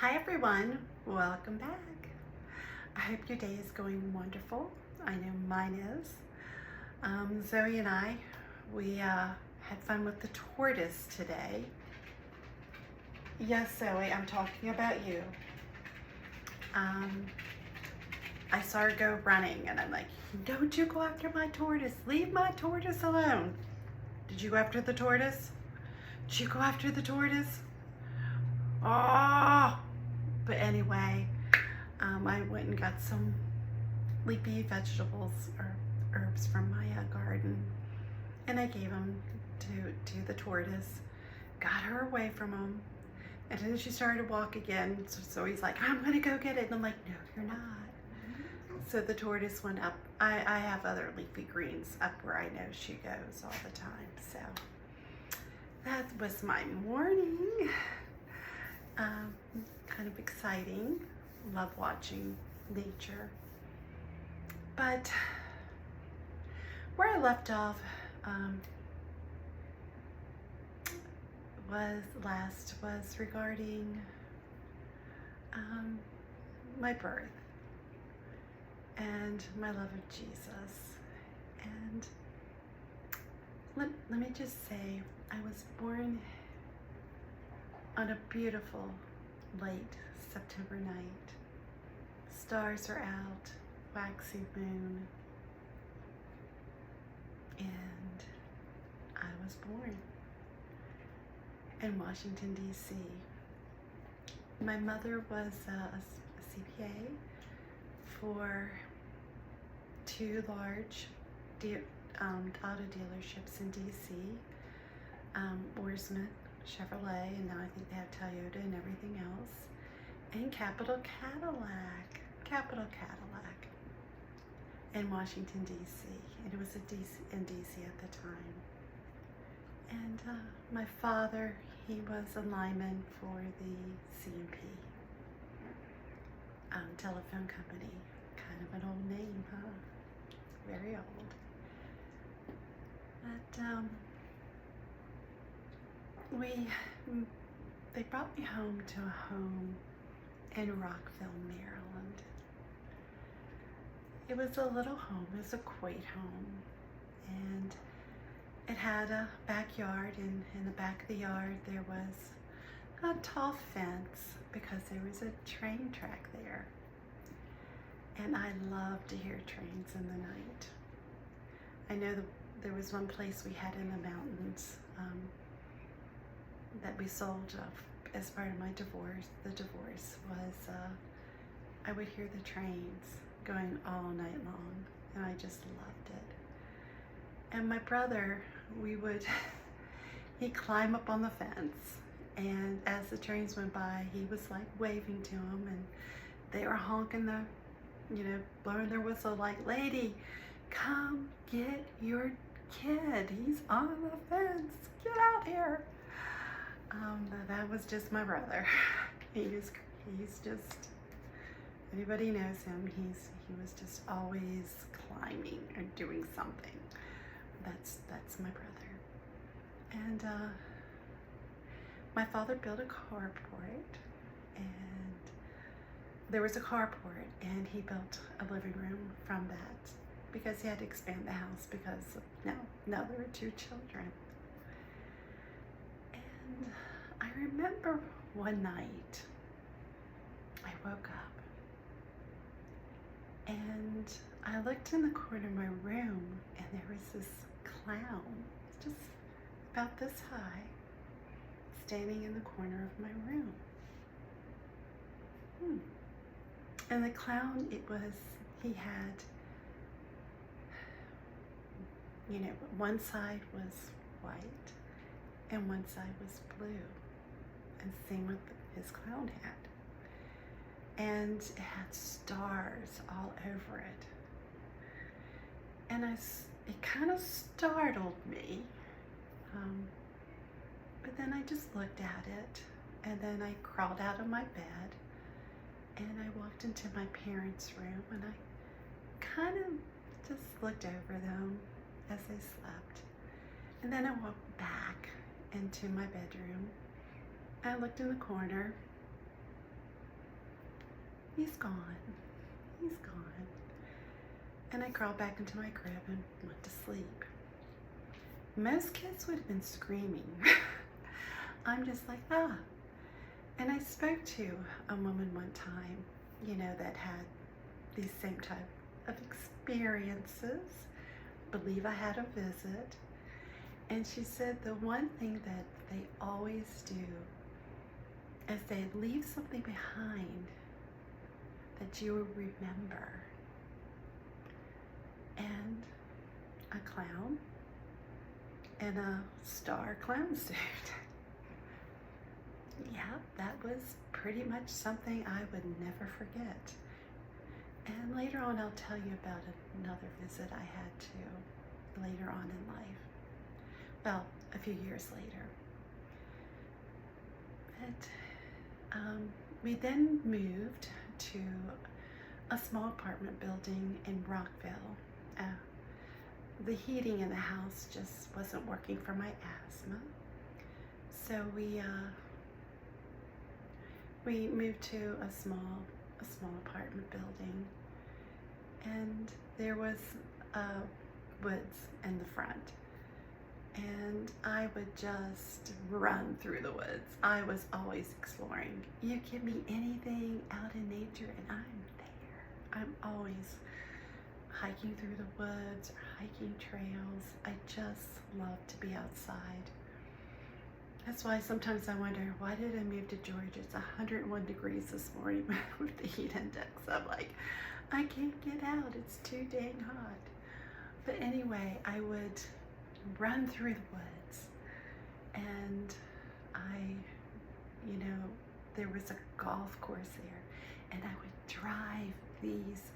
Hi everyone, welcome back. I hope your day is going wonderful. I know mine is. Zoe and I, we had fun with the tortoise today. Yes, Zoe, I'm talking about you. I saw her go running and I'm like, don't you go after my tortoise. Leave my tortoise alone. Did you go after the tortoise? Did you go after the tortoise? Oh! But anyway, I went and got some leafy vegetables or herbs from my garden, and I gave them to the tortoise. Got her away from him, and then she started to walk again. So he's like, "I'm gonna go get it," and I'm like, "No, you're not." So the tortoise went up. I have other leafy greens up where I know she goes all the time. So that was my morning. Kind of exciting. Love watching nature. But where I left off was regarding my birth and my love of Jesus. And let me just say, I was born on a beautiful late September night. Stars are out, waxy moon, and I was born in Washington, D.C. My mother was a CPA for two large auto dealerships in D.C., Orsman Chevrolet, and now I think they have Toyota and everything else, and Capital Cadillac in Washington, D.C. And it was in D.C. at the time. And my father, he was a lineman for the C&P telephone company. Kind of an old name, huh? Very old. But they brought me home to a home in Rockville, Maryland. It was a little home, it was a quaint home, and it had a backyard, and in the back of the yard there was a tall fence because there was a train track there. And I love to hear trains in the night. I know there was one place we had in the mountains that we sold as part of my divorce. The divorce was, I would hear the trains going all night long, and I just loved it. And my brother, he'd climb up on the fence, and as the trains went by, he was like waving to them, and they were honking blowing their whistle like, "Lady, come get your kid. He's on the fence. Get out here." That was just my brother. He's just, anybody knows him, he was just always climbing or doing something. That's my brother. And my father built a carport, and there was a carport, and he built a living room from that because he had to expand the house because now there were two children. And I remember one night I woke up and I looked in the corner of my room, and there was this clown, just about this high, standing in the corner of my room. And the clown, he had, one side was white and one side was blue, and same with his clown hat. And it had stars all over it. And it kind of startled me. But then I just looked at it, and then I crawled out of my bed, and I walked into my parents' room, and I kind of just looked over them as they slept. And then I walked back into my bedroom. I looked in the corner, He's gone. He's gone. And I crawled back into my crib and went to sleep. Most kids would have been screaming. I'm just like, ah. And I spoke to a woman one time, that had these same type of experiences. Believe I had a visit. And she said the one thing that they always do is they leave something behind that you will remember. And a clown and a star clown suit. Yeah, that was pretty much something I would never forget. And later on I'll tell you about another visit I had to later on in life. Well, a few years later. But we then moved to a small apartment building in Rockville. The heating in the house just wasn't working for my asthma. So we moved to a small apartment building, and there was woods in the front. And I would just run through the woods. I was always exploring. You give me anything out in nature and I'm there. I'm always hiking through the woods or hiking trails. I just love to be outside. That's why sometimes I wonder, why did I move to Georgia? It's 101 degrees this morning with the heat index. I'm like, I can't get out. It's too dang hot. But anyway, I would run through the woods, and there was a golf course there, and I would drive these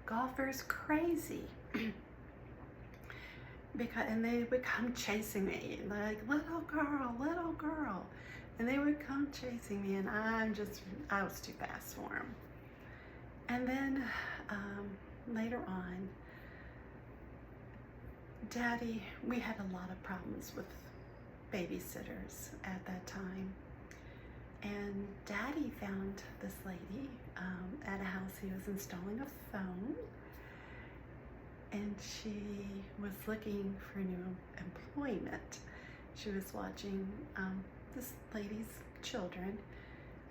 golfers crazy and they would come chasing me like, little girl, and they would come chasing me, and I was too fast for them. And then later on, Daddy, we had a lot of problems with babysitters at that time. And Daddy found this lady at a house. He was installing a phone. And she was looking for new employment. She was watching this lady's children,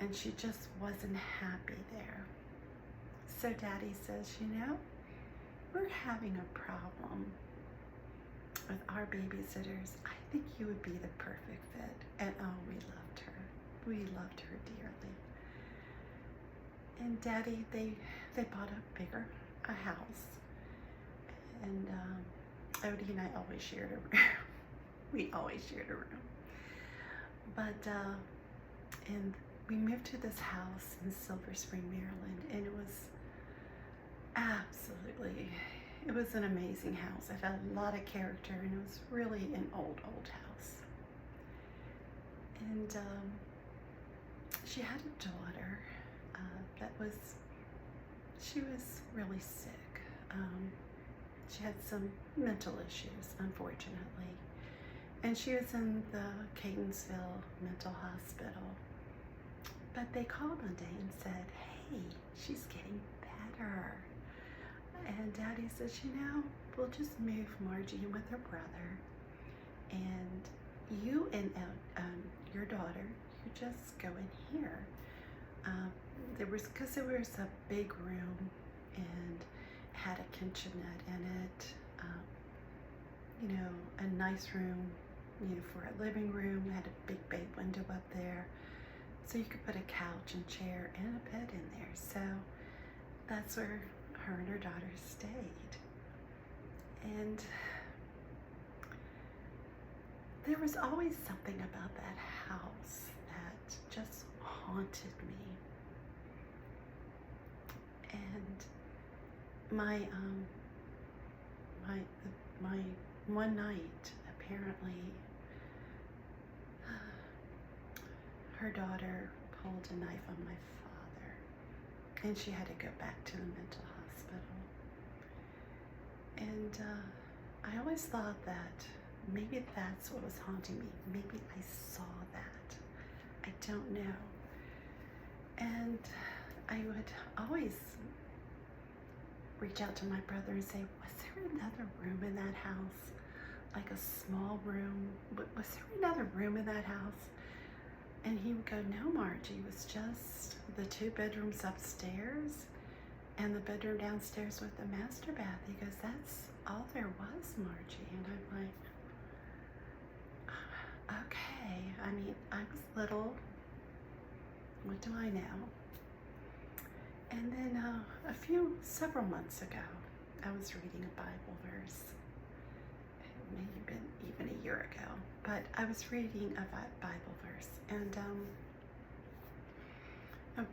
and she just wasn't happy there. So Daddy says, we're having a problem with our babysitters. I think you would be the perfect fit. And we loved her. We loved her dearly. And Daddy, they bought a house. And Odie and I always shared a room. We always shared a room. But and we moved to this house in Silver Spring, Maryland, and it was an amazing house. It had a lot of character, and it was really an old house. And she had a daughter she was really sick. She had some mental issues, unfortunately. And she was in the Catonsville Mental Hospital. But they called one day and said, hey, she's getting better. And Daddy says, we'll just move Margie in with her brother. And you and your daughter, you just go in here. Because there was a big room and had a kitchenette in it, a nice room, for a living room. We had a big bay window up there, so you could put a couch and chair and a bed in there. So that's where her and her daughter stayed. And there was always something about that house that just haunted me. And my one night, apparently, her daughter pulled a knife on my father, and she had to go back to the mental hospital. And I always thought that maybe that's what was haunting me. Maybe I saw that. I don't know. And I would always reach out to my brother and say, was there another room in that house? Like a small room? Was there another room in that house? And he would go, no, Margie, it was just the 2 bedrooms upstairs and the bedroom downstairs with the master bath. He goes, that's all there was, Margie. And I'm like, okay. I mean, I was little. What do I know? And then several months ago, I was reading a Bible verse. It may have been even a year ago, but I was reading a Bible verse, and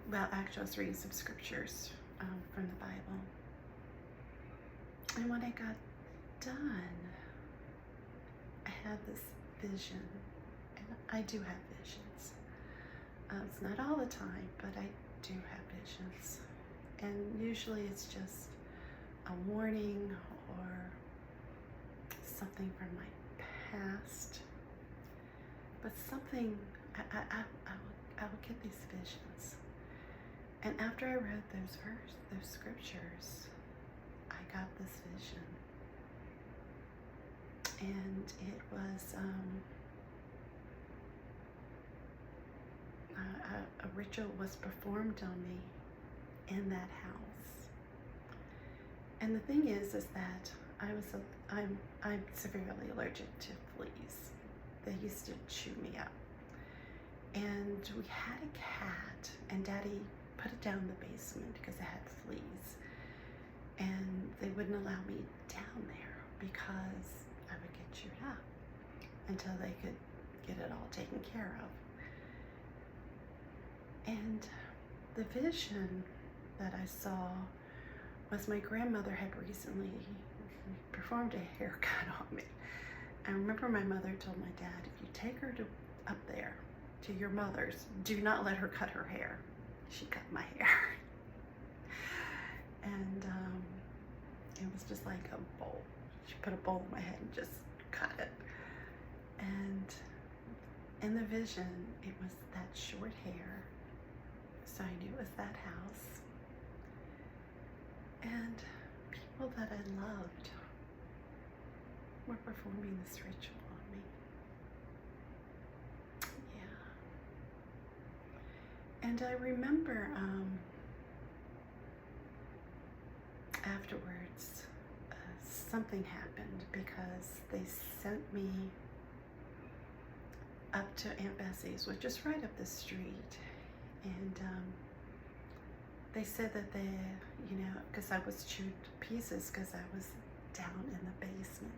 well, actually, I was reading some scriptures from the Bible. And when I got done, I had this vision, and I do have visions. It's not all the time, but I do have visions. And usually it's just a warning or something from my past. But something, I will get these visions. And after I read those scriptures, I got this vision. And it was a ritual was performed on me in that house. And the thing is that I'm severely allergic to fleas. They used to chew me up. And we had a cat, and Daddy put it down in the basement because it had fleas. And they wouldn't allow me down there because I would get chewed up until they could get it all taken care of. And the vision that I saw was my grandmother had recently performed a haircut on me. I remember my mother told my dad, if you take her up there to your mother's, do not let her cut her hair. She cut my hair. And it was just like a bowl. She put a bowl in my head and just cut it. And in the vision, it was that short hair. So I knew it was that house. And people that I loved were performing this ritual on me. Yeah. And I remember afterwards, something happened because they sent me up to Aunt Bessie's, which is right up the street. And they said that they, because I was chewed to pieces because I was down in the basement.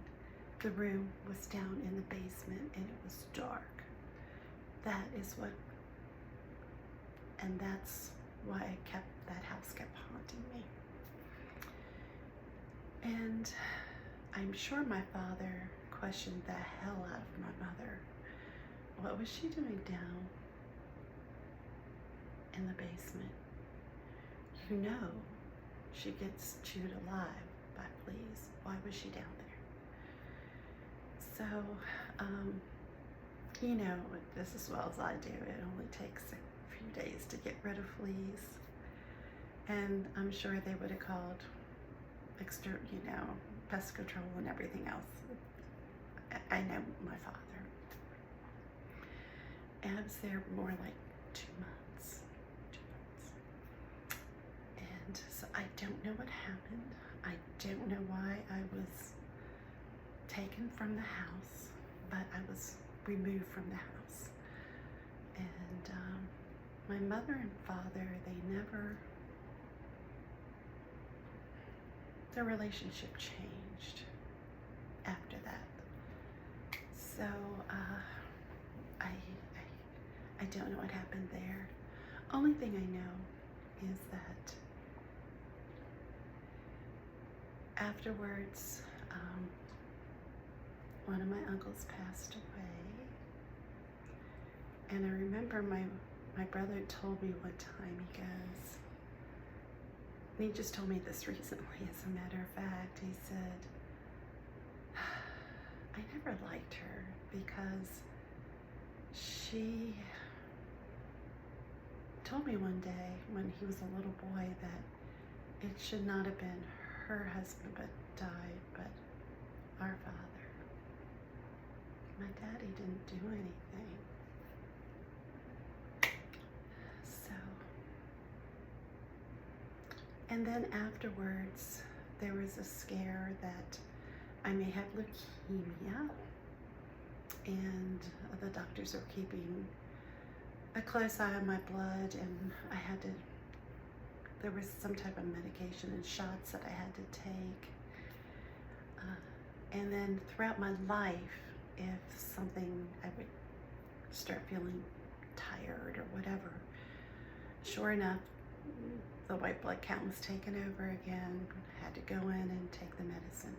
The room was down in the basement and it was dark. That is what, and that's why that house kept haunting me. And I'm sure my father questioned the hell out of my mother. What was she doing down in the basement? You know she gets chewed alive by fleas. Why was she down there? So, you know this as well as I do. It only takes a few days to get rid of fleas. And I'm sure they would have called pest control and everything else. I know my father. And I was there more like 2 months. And so I don't know what happened. I don't know why I was taken from the house, but I was removed from the house. And my mother and father, their relationship changed after that. So I don't know what happened there. Only thing I know is that afterwards, one of my uncles passed away. And I remember my brother told me one time, he just told me this recently, as a matter of fact, he said, I never liked her because she told me one day when he was a little boy that it should not have been her husband but died, but our father. My daddy didn't do anything. So, and then afterwards, there was a scare that I may have leukemia, and the doctors are keeping a close eye on my blood, and there was some type of medication and shots that I had to take. And then throughout my life, if I would start feeling tired or whatever, sure enough, the white blood count was taken over again. I had to go in and take the medicine.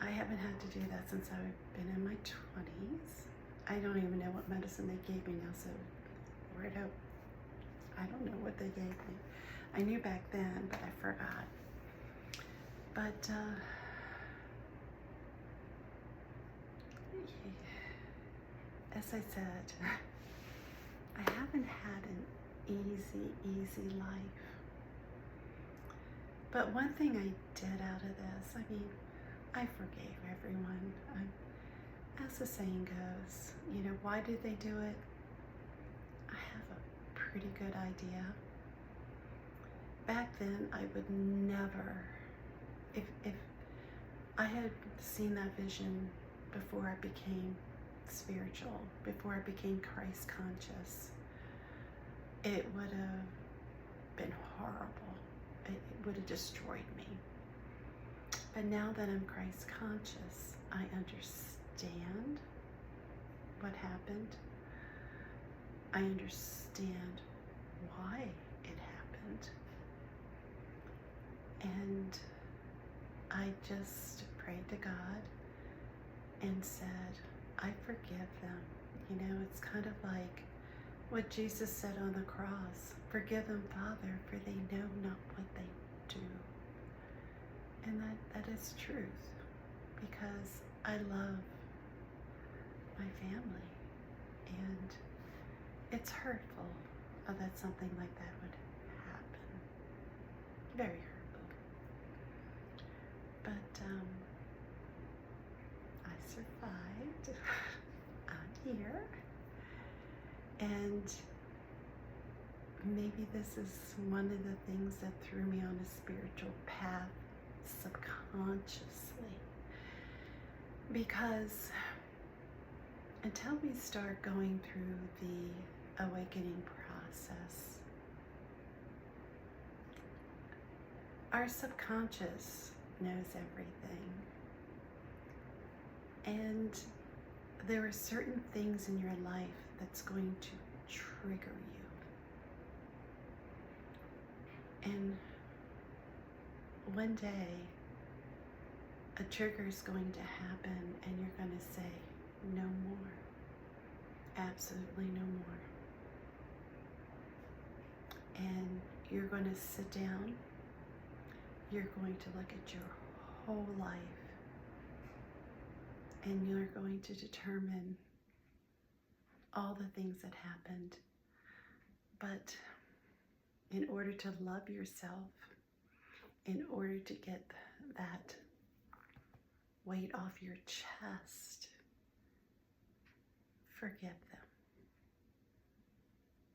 I haven't had to do that since I've been in my 20s. I don't even know what medicine they gave me now, so Lord help. I don't know what they gave me. I knew back then, but I forgot. But as I said, I haven't had an easy life. But one thing I did out of this, I forgave everyone. As the saying goes, why did they do it? I have a pretty good idea. Back then, I would never, if I had seen that vision before I became spiritual, before I became Christ conscious, it would have been horrible. It would have destroyed me. But now that I'm Christ conscious, I understand what happened. I understand why it happened. And I just prayed to God and said, I forgive them. It's kind of like what Jesus said on the cross. Forgive them, Father, for they know not what they do. And that is truth, because I love my family, and it's hurtful that something like that would happen. Very hurtful. But I survived. I'm here. And maybe this is one of the things that threw me on a spiritual path subconsciously. Because until we start going through the awakening process, our subconscious knows everything. And there are certain things in your life that's going to trigger you. And one day, a trigger is going to happen and you're going to say, no more. Absolutely no more. And you're going to sit down. You're going to look at your whole life. And you're going to determine all the things that happened. But in order to love yourself, in order to get that weight off your chest, forgive them.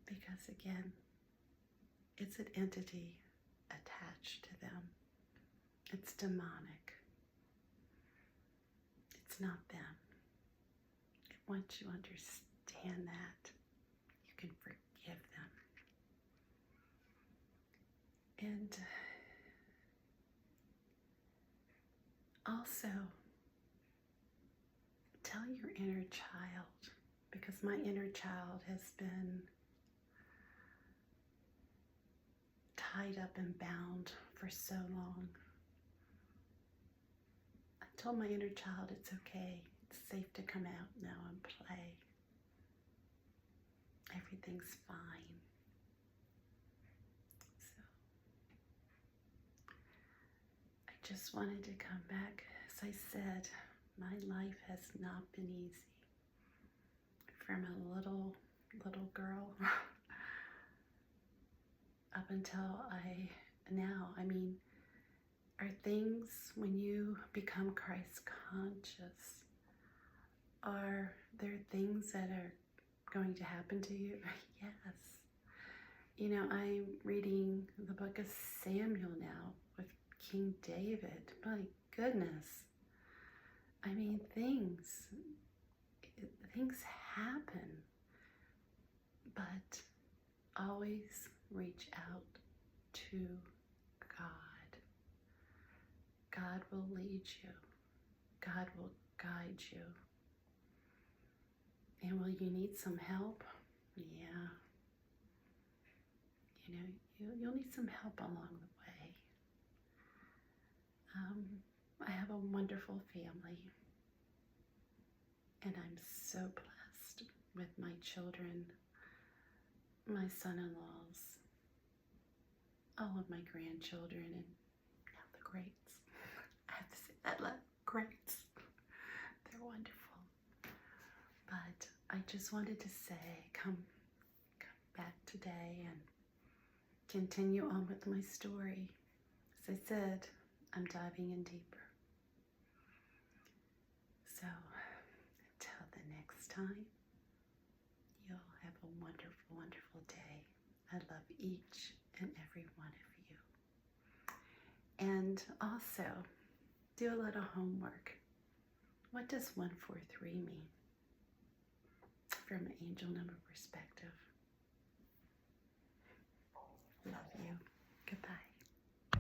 Because again, it's an entity attached to them. It's demonic. It's not them. Once you understand that, you can forgive them. And also, tell your inner child, because my inner child has been tied up and bound for so long. I told my inner child it's okay, it's safe to come out now and play. Everything's fine. So, I just wanted to come back. As I said, my life has not been easy. From a little girl up until now. I mean, are things when you become Christ conscious, are there things that are going to happen to you? Yes. You know, I'm reading the book of Samuel now with King David. My goodness. I mean, things happen, but always reach out to God. God will lead you. God will guide you. And will you need some help? Yeah. You know, you'll need some help along the way. I have a wonderful family, and I'm so blessed with my children, my son-in-laws, all of my grandchildren, and now the greats. I have to say that loud, greats. They're wonderful. But I just wanted to say, come back today and continue on with my story. As I said, I'm diving in deeper. So, until the next time, you'll have a wonderful, wonderful day. I love each and every one of you. And also, do a little homework. What does 143 mean from an angel number perspective? Love you. Goodbye.